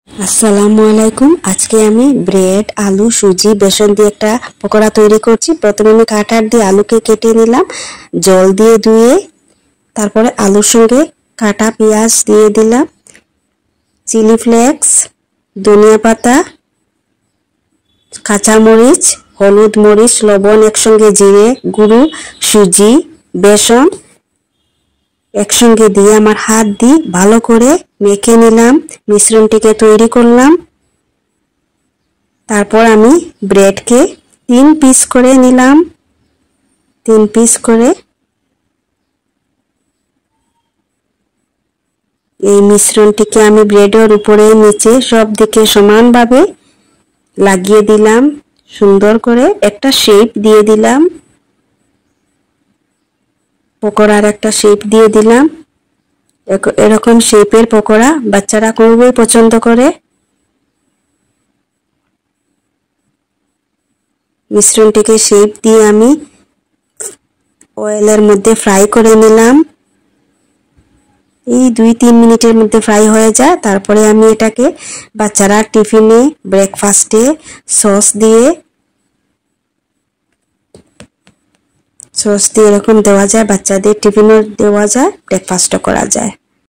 আসসালামু আলাইকুম। আজকে আমি ব্রেড, আলু, সুজি, বেসন দিয়ে একটা পকোড়া তৈরি করছি। প্রথমে আমি কাটার দিয়ে আলুকে কেটে নিলাম, জল দিয়ে ধুয়ে। তারপরে আলুর সঙ্গে কাটা পেঁয়াজ দিয়ে দিলাম, চিলি ফ্লেক্স, ধনিয়া পাতা, কাঁচামরিচ, হলুদ, মরিচ, লবণ, একসঙ্গে জিরে গুঁড়ো, সুজি, বেসন একসঙ্গে দিয়ে আমার হাত দিয়ে ভালো করে মেখে নিলাম। মিশ্রণটিকে তৈরি করলাম। তারপর আমি ব্রেডকে 3 পিস করে নিলাম। 3 পিস করে এই মিশ্রণটিকে আমি ব্রেডের উপরে নিচে সব দিকে সমানভাবে লাগিয়ে দিলাম। সুন্দর করে একটা শেপ দিয়ে দিলাম, পকোড়ার একটা শেপ দিয়ে দিলাম। এরকম শেপের পকোড়া বাচ্চারা খুবই পছন্দ করে। মিশ্রণটিকে শেপ দিয়ে আমি অয়েলের মধ্যে ফ্রাই করে নিলাম। এই 2-3 মিনিটের মধ্যে ফ্রাই হয়ে যায়। তারপরে আমি এটাকে বাচ্চারা টিফিনে, ব্রেকফাস্টে সস দিয়ে এরকম দেওয়া যায়। বাচ্চাদের টিফিনও দেওয়া যায়, ব্রেকফাস্টও করা যায়।